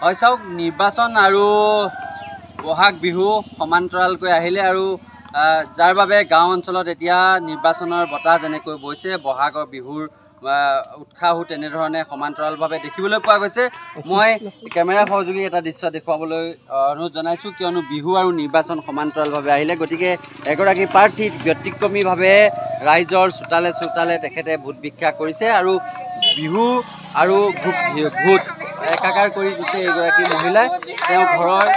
হয় চাওক, নিৰ্বাচন আৰু বহাগ বিহু সমান্তৰালকৈ আহিলে আৰু যাৰ বাবে গাঁও অঞ্চলত এতিয়া নিৰ্বাচনৰ বতাহ যেনেকৈ বৈছে, বহাগৰ বিহুৰ উৎসাহো তেনেধৰণে সমান্তৰালভাৱে দেখিবলৈ পোৱা গৈছে। মই কেমেৰা সহযোগী এটা দৃশ্য দেখুৱাবলৈ অনুৰোধ জনাইছোঁ, কিয়নো বিহু আৰু নিৰ্বাচন সমান্তৰালভাৱে আহিলে, গতিকে এগৰাকী প্ৰাৰ্থীক ব্যতিক্ৰমীভাৱে ৰাইজৰ চোতালে চোতালে তেখেতে ভোট ভিক্ষা কৰিছে আৰু বিহু আৰু ভোট একাকাৰ কৰি দিছে এগৰাকী মহিলাই। তেওঁ ঘৰৰ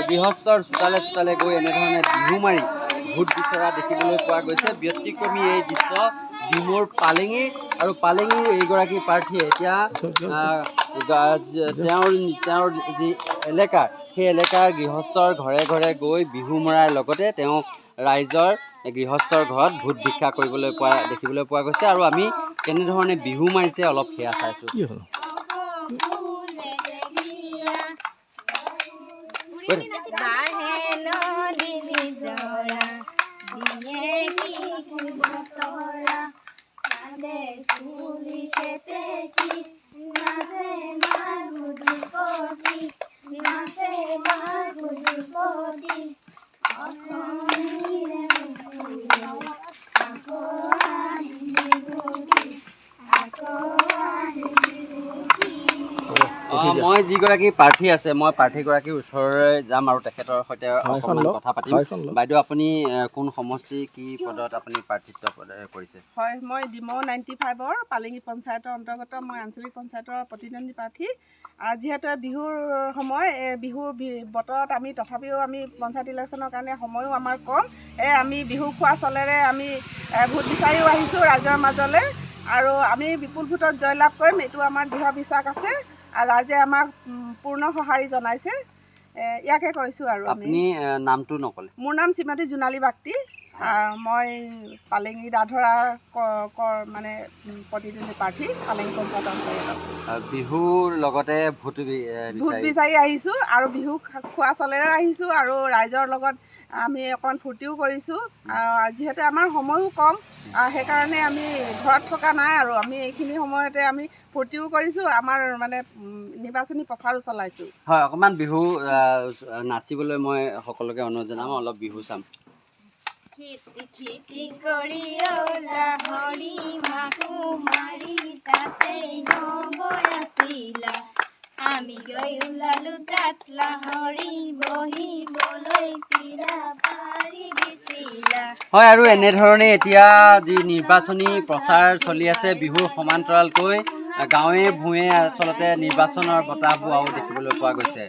গৃহস্থৰ চোতালে চোতালে গৈ এনেধৰণে বিহু মাৰি ভোট বিচৰা দেখিবলৈ পোৱা গৈছে। ব্যতিক্ৰমী এই দৃশ্য ডিমৌৰ পালেঙিৰ, আৰু পালেঙিৰ এইগৰাকী প্ৰাৰ্থীয়ে এতিয়া তেওঁৰ যি এলেকা, সেই এলেকাৰ গৃহস্থৰ ঘৰে ঘৰে গৈ বিহু মৰাৰ লগতে তেওঁ ৰাইজৰ গৃহস্থৰ ঘৰত ভোট ভিক্ষা কৰিবলৈ দেখিবলৈ পোৱা গৈছে। আৰু আমি কেনেধৰণে বিহু মাৰিছে অলপ সেয়া চাইছোঁ। মই যিগৰাকী প্ৰাৰ্থী আছে, মই প্ৰাৰ্থীগৰাকীৰ ওচৰলৈ যাম আৰু তেখেতৰ সৈতে অকণমান কথা পাতিম। বাইদেউ, আপুনি কোন সমষ্টি, কি পদত আপুনি প্ৰাৰ্থিত্ব কৰিছে? হয়, মই ডিমৌ 95ৰ পালেঙি পঞ্চায়তৰ অন্তৰ্গত মই আঞ্চলিক পঞ্চায়তৰ প্ৰতিদ্বন্দ্বী প্ৰাৰ্থী। আৰু যিহেতু বিহুৰ সময়, বিহুৰ বতৰত আমি তথাপিও আমি পঞ্চায়ত ইলেকশ্যনৰ কাৰণে সময়ো আমাৰ কম, আমি বিহু খোৱা চলেৰে আমি ভোট বিচাৰিও আহিছোঁ ৰাইজৰ মাজলৈ, আৰু আমি বিপুল ভোটত জয়লাভ কৰিম এইটো আমাৰ দৃঢ় বিশ্বাস আছে। আৰু ৰাইজে আমাক পূৰ্ণ সঁহাৰি জনাইছে, ইয়াকে কৈছোঁ। আৰু আপুনি নামটো নক'লে? মোৰ নাম শ্ৰীমতী জোনালী বাগটি, মই পালেঙি দাধৰা মানে প্ৰতিদ্বন্দ্বী প্ৰাৰ্থী পালেঙি পঞ্চায়তৰ অন্তৰ্গত। বিহুৰ লগতে ভোট বিচাৰি আহিছোঁ আৰু বিহু খোৱা চলেৰে আহিছোঁ, আৰু ৰাইজৰ লগত আমি অকণমান ফূৰ্তিও কৰিছোঁ। যিহেতু আমাৰ সময়ো কম, সেইকাৰণে আমি ঘৰত থকা নাই, আৰু আমি এইখিনি সময়তে আমি ফূৰ্তিও কৰিছোঁ, আমাৰ মানে নিৰ্বাচনী প্ৰচাৰো চলাইছোঁ। হয়, অকণমান বিহু নাচিবলৈ মই সকলোকে অনুৰোধ জনাম, অলপ বিহু চাম। খেতি কৰি লাহৰি মাকো মাৰি তাতে নগৈ আছিলা, আমি গৈ ওলালো তাত লাহৰি বহিবলৈ পীৰা পাৰি দিছিলা। হয়, আৰু এনেধৰণে এতিয়া যি নিৰ্বাচনী প্ৰচাৰ চলি আছে, বিহুৰ সমান্তৰালকৈ গাঁৱে ভূঞে আচলতে নিৰ্বাচনৰ বতাহ বোৱাও দেখিবলৈ পোৱা গৈছে।